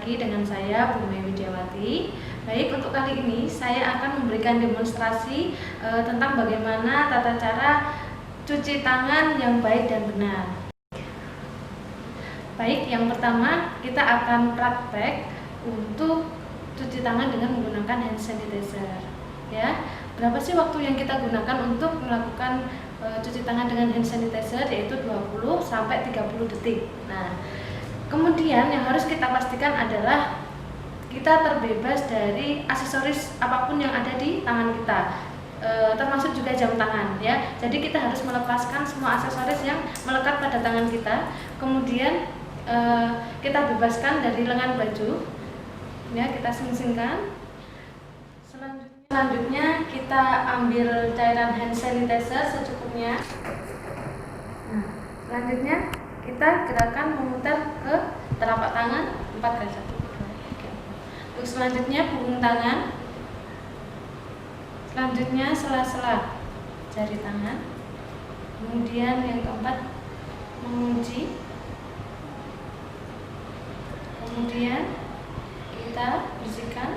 lagi dengan saya Bu Mei Widiawati. Baik, untuk kali ini saya akan memberikan demonstrasi tentang bagaimana tata cara cuci tangan yang baik dan benar. Baik, yang pertama kita akan praktek untuk cuci tangan dengan menggunakan hand sanitizer. Ya, berapa sih waktu yang kita gunakan untuk melakukan cuci tangan dengan hand sanitizer, yaitu 20 sampai 30 detik. Nah, kemudian yang harus kita pastikan adalah kita terbebas dari aksesoris apapun yang ada di tangan kita, termasuk juga jam tangan ya. Jadi kita harus melepaskan semua aksesoris yang melekat pada tangan kita. Kemudian kita bebaskan dari lengan baju ya, kita sing-singkan. Selanjutnya kita ambil cairan hand sanitizer secukupnya. Nah, selanjutnya kita gerakan memutar ke telapak tangan 4 kali 1, 2, 3. Untuk selanjutnya punggung tangan. Selanjutnya sela-sela jari tangan. Kemudian yang keempat mengunci. Kemudian kita bersihkan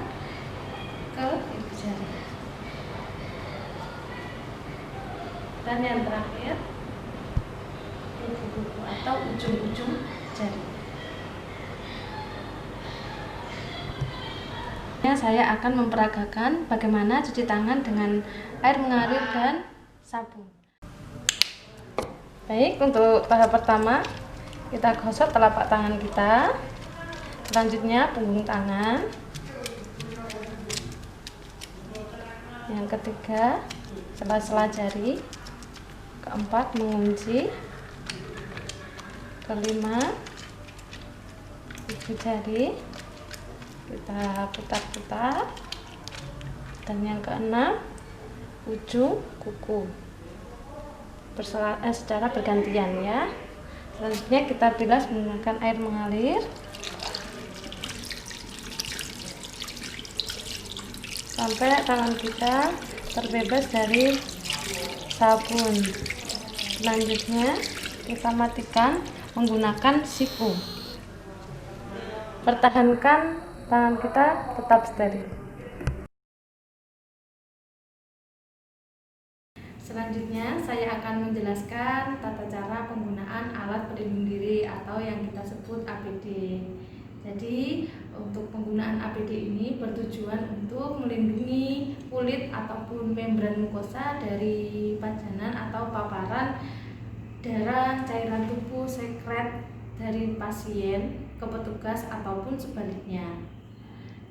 ke ibu jari. Dan yang terakhir kuku-kuku atau ujung-ujung jari. Saya akan memperagakan bagaimana cuci tangan dengan air mengalir dan sabun. Baik, untuk tahap pertama kita gosok telapak tangan kita. Selanjutnya punggung tangan. Yang ketiga sela-sela jari. Keempat mengunci. Kelima ibu jari, kita putar-putar. Dan yang keenam ujung kuku secara bergantian ya. Selanjutnya kita bilas menggunakan air mengalir sampai tangan kita terbebas dari sabun. Selanjutnya kita matikan menggunakan siku. Pertahankan tangan kita tetap steril. Selanjutnya saya akan menjelaskan tata cara penggunaan alat pelindung diri atau yang kita sebut APD. Jadi untuk penggunaan APD ini bertujuan untuk melindungi kulit ataupun membran mukosa dari pajanan atau paparan darah, cairan tubuh, sekret dari pasien ke petugas ataupun sebaliknya.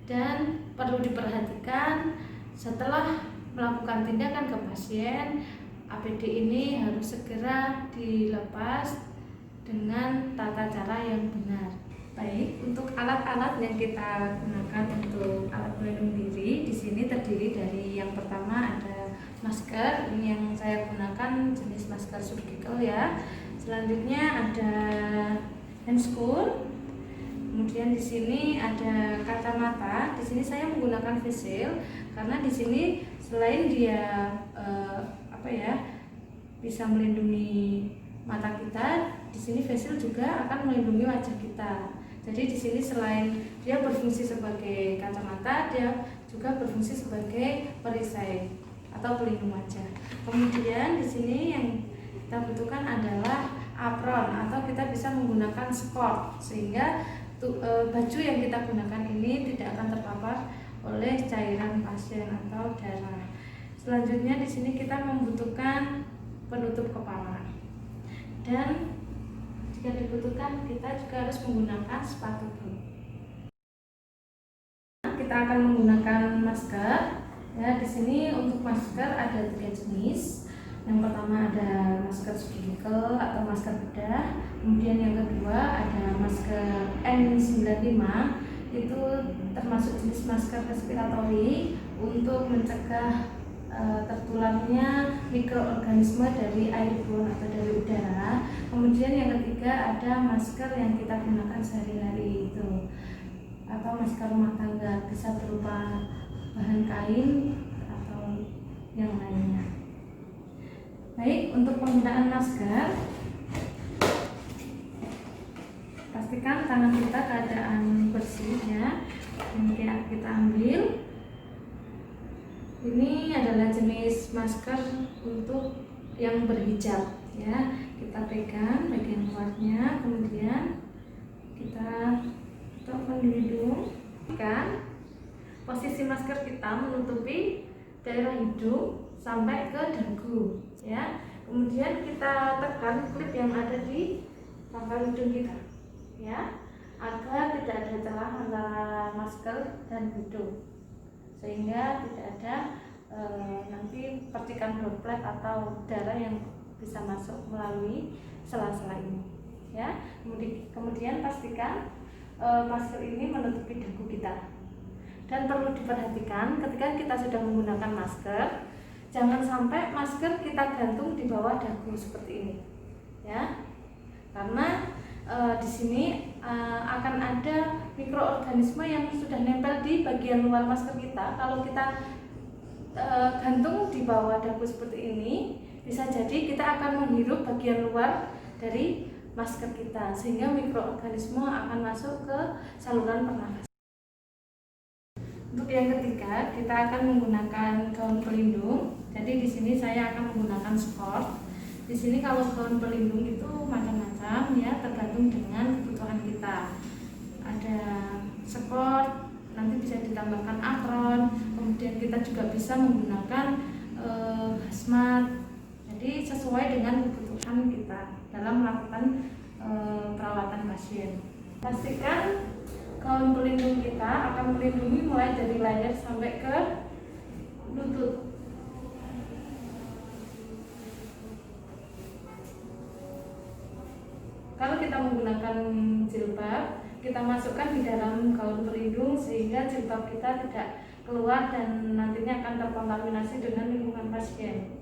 Dan perlu diperhatikan setelah melakukan tindakan ke pasien, APD ini harus segera dilepas dengan tata cara yang benar. Baik, untuk alat-alat yang kita gunakan untuk alat pelindung diri di sini terdiri dari yang pertama ada masker. Ini yang saya gunakan jenis masker surgical ya. Selanjutnya ada handscoon. Kemudian di sini ada kacamata. Di sini saya menggunakan face shield karena di sini selain dia bisa melindungi mata kita, di sini face shield juga akan melindungi wajah kita. Jadi di sini selain dia berfungsi sebagai kacamata, dia juga berfungsi sebagai perisai atau pelindung wajah. Kemudian di sini yang kita butuhkan adalah apron atau kita bisa menggunakan skort sehingga baju yang kita gunakan ini tidak akan terpapar oleh cairan pasien atau darah. Selanjutnya di sini kita membutuhkan penutup kepala. Dan jika dibutuhkan kita juga harus menggunakan sepatu boot. Kita akan menggunakan masker. Ya, di sini untuk masker ada 3 jenis. Yang pertama ada masker surgical atau masker bedah. Kemudian yang kedua ada masker N95. Itu termasuk jenis masker respiratori untuk mencegah tertularnya mikroorganisme dari airborne atau dari udara. Kemudian yang ketiga ada masker yang kita gunakan sehari-hari itu atau masker rumah tangga, bisa berupa bahan kain atau yang lainnya. Baik, untuk penggunaan masker pastikan tangan kita keadaan bersih ya. Ini kita ambil. Ini adalah jenis masker untuk yang berhijab ya. Kita pegang bagian luarnya, kemudian kita tekan di hidung. Kan posisi masker kita menutupi daerah hidung sampai ke dagu ya. Kemudian kita tekan klip yang ada di pangkal hidung kita ya, agar tidak ada celah antara masker dan hidung, sehingga tidak ada nanti percikan droplet atau darah yang bisa masuk melalui sela-sela ini ya. Kemudian pastikan masker ini menutupi dagu kita. Dan perlu diperhatikan ketika kita sudah menggunakan masker, jangan sampai masker kita gantung di bawah dagu seperti ini ya, karena di sini akan ada mikroorganisme yang sudah nempel di bagian luar masker kita. Kalau kita gantung di bawah dagu seperti ini, bisa jadi kita akan menghirup bagian luar dari masker kita, sehingga mikroorganisme akan masuk ke saluran pernafasan. Untuk yang ketiga, kita akan menggunakan gaun pelindung. Jadi di sini saya akan menggunakan sport. Di sini kalau gaun pelindung itu macam-macam ya, tergantung dengan kebutuhan kita. Ada sport, nanti bisa ditambahkan apron. Kemudian kita juga bisa menggunakan hazmat. Jadi sesuai dengan kebutuhan kita dalam melakukan perawatan pasien. Pastikan gaun pelindung kita akan melindungi mulai dari leher sampai ke lutut. Kalau kita menggunakan jilbab, kita masukkan di dalam gaun pelindung sehingga jilbab kita tidak keluar dan nantinya akan terkontaminasi dengan lingkungan pasien.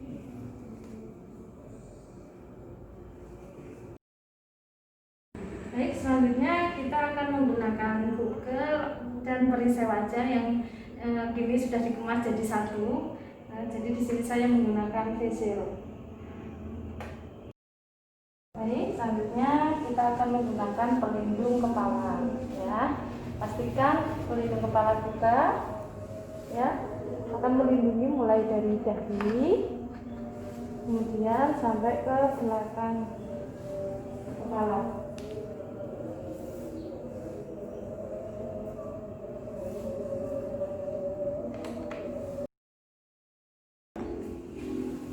Baik, selanjutnya kita akan menggunakan Google dan perisai wajah yang kini sudah dikemas jadi satu. Jadi di sini saya menggunakan facial. Baik, selanjutnya kita akan menggunakan pelindung kepala ya. Pastikan pelindung kepala kita ya akan melindungi mulai dari dahi kemudian sampai ke belakang kepala.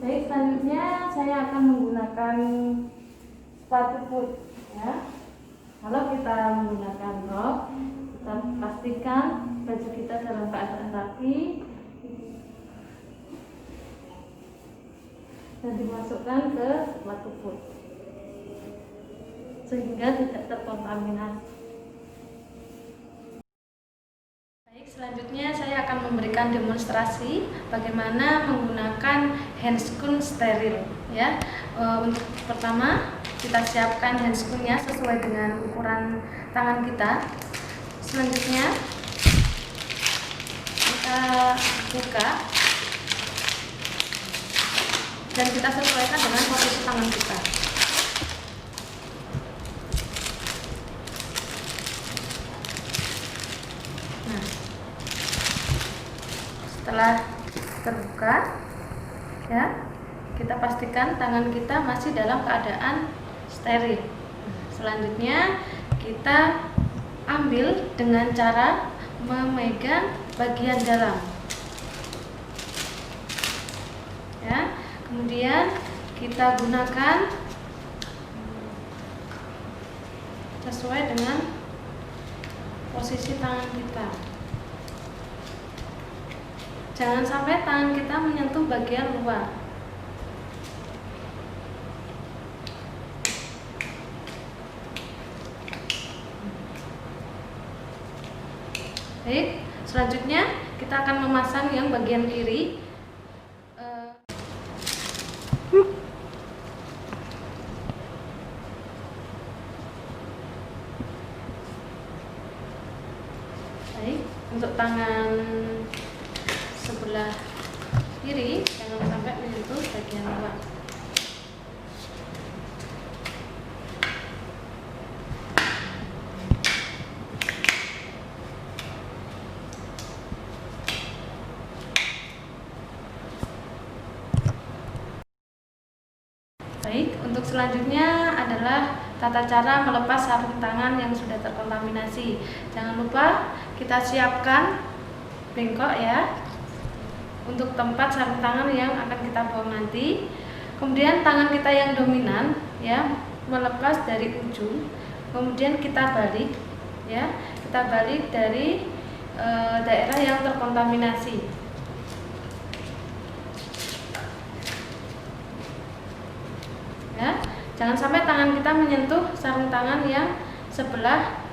Baik, selanjutnya saya akan menggunakan sepatu boot ya. Kalau kita menggunakan rok, kita pastikan baju kita dalam keadaan rapi dan dimasukkan ke sepatu boot sehingga tidak terkontaminasi. Baik, selanjutnya saya akan memberikan demonstrasi bagaimana menggunakan handscoon steril ya. Untuk pertama kita siapkan handscoonnya sesuai dengan ukuran tangan kita. Selanjutnya kita buka dan kita sesuaikan dengan posisi tangan kita. Nah, setelah terbuka ya, kita pastikan tangan kita masih dalam keadaan steril. Selanjutnya kita ambil dengan cara memegang bagian dalam ya. Kemudian kita gunakan sesuai dengan posisi tangan kita. Jangan sampai tangan kita menyentuh bagian luar. Baik, selanjutnya kita akan memasang yang bagian kiri. Baik, untuk tangan sebelah kiri jangan sampai menyentuh bagian luar. selanjutnya adalah tata cara melepas sarung tangan yang sudah terkontaminasi. Jangan lupa kita siapkan bengkok ya untuk tempat sarung tangan yang akan kita buang nanti. Kemudian tangan kita yang dominan ya melepas dari ujung, kemudian kita balik ya, kita balik dari daerah yang terkontaminasi. Ya, jangan sampai tangan kita menyentuh sarung tangan yang sebelah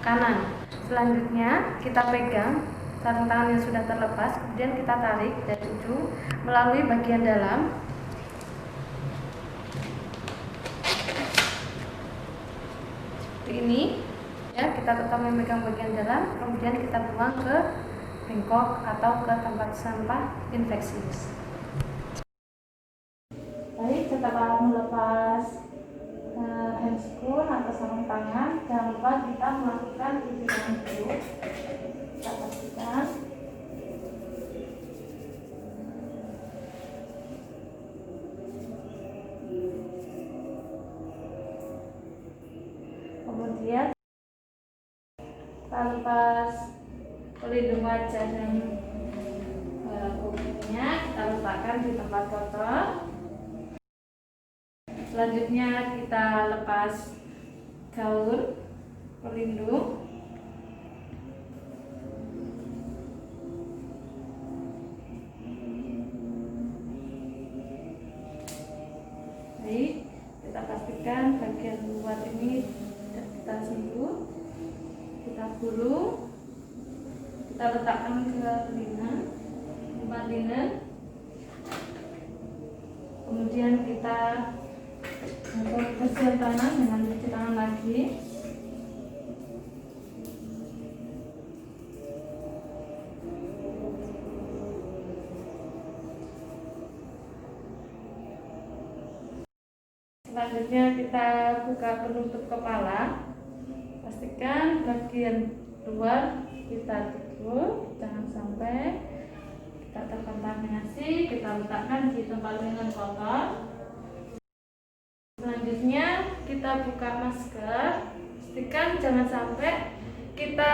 kanan. Selanjutnya kita pegang sarung tangan yang sudah terlepas, kemudian kita tarik dari ujung melalui bagian dalam. Seperti ini ya, kita tetap memegang bagian dalam, kemudian kita buang ke bengkok atau ke tempat sampah infeksi. Baik, setelah melepas handscoon atau sarung tangan, jangan lupa kita melakukan cuci tangan dulu. Kita pastikan kemudian kita lepas pelindung wajah dan kupingnya, kita letakkan di tempat kotor. Selanjutnya kita lepas gaun pelindung. Baik, kita pastikan bagian luar ini kita sentuh, kita gulung, kita letakkan ke tempat linen. Kemudian kita bersihkan tangan dengan cuci tangan lagi. Selanjutnya kita buka penutup kepala. Pastikan bagian luar kita tutup, jangan sampai kita terkontaminasi. Kita letakkan di tempat linen kotor. Selanjutnya kita buka masker. Pastikan jangan sampai kita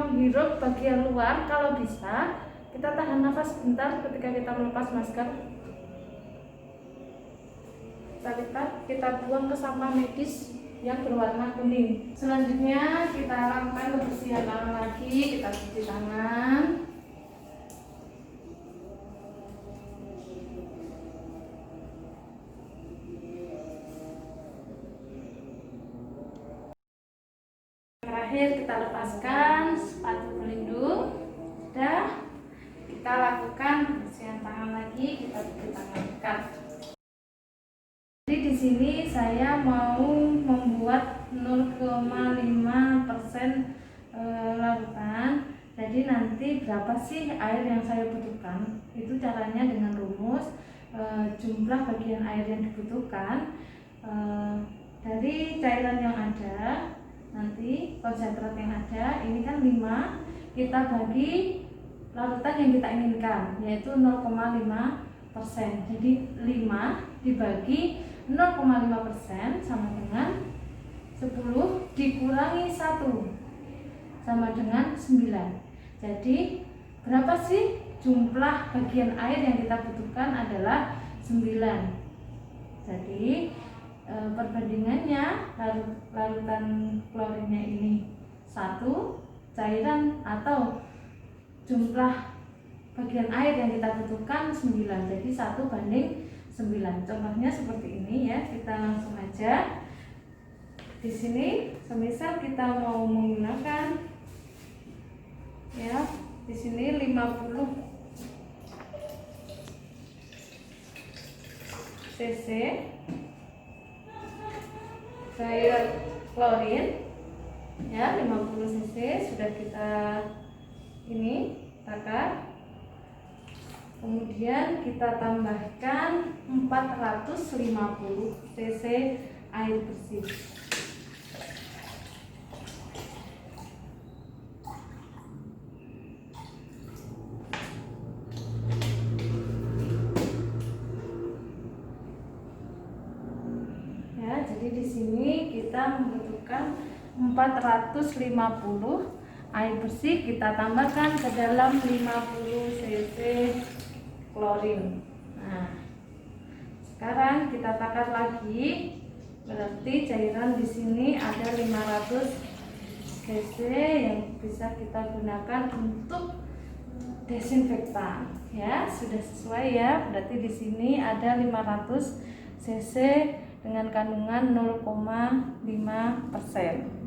menghirup bagian luar. Kalau bisa kita tahan nafas sebentar ketika kita melepas masker. Kita lipat, kita buang ke sampah medis yang berwarna kuning. Selanjutnya kita lakukan pembersihan tangan lagi. Kita cuci tangan. Terakhir kita lepaskan sepatu pelindung. Sudah, kita lakukan pembersihan tangan lagi. Kita cuci tangan dekat. Jadi di sini saya mau membuat 0,5% larutan. Jadi nanti berapa sih air yang saya butuhkan? Itu caranya dengan rumus jumlah bagian air yang dibutuhkan dari cairan yang ada. Nanti konsentrat yang ada ini kan 5, kita bagi larutan yang kita inginkan, yaitu 0,5%. Jadi 5 dibagi 0,5% sama dengan 10 dikurangi 1 sama dengan 9. Jadi berapa sih jumlah bagian air yang kita butuhkan adalah 9. Jadi perbandingannya larutan klorinnya ini 1, cairan atau jumlah bagian air yang kita butuhkan 9. Jadi 1:9. Contohnya seperti ini ya. Kita langsung aja. Di sini semisal kita mau menggunakan ya, di sini 50 cc cairan klorin ya, 50 cc sudah kita ini takar. Kemudian kita tambahkan 450 cc air bersih. Ya, di sini kita membutuhkan 450 air bersih, kita tambahkan ke dalam 50 cc klorin. Nah, sekarang kita takar lagi. Berarti cairan di sini ada 500 cc yang bisa kita gunakan untuk desinfektan. Ya, sudah sesuai ya. Berarti di sini ada 500 cc dengan kandungan 0,5%.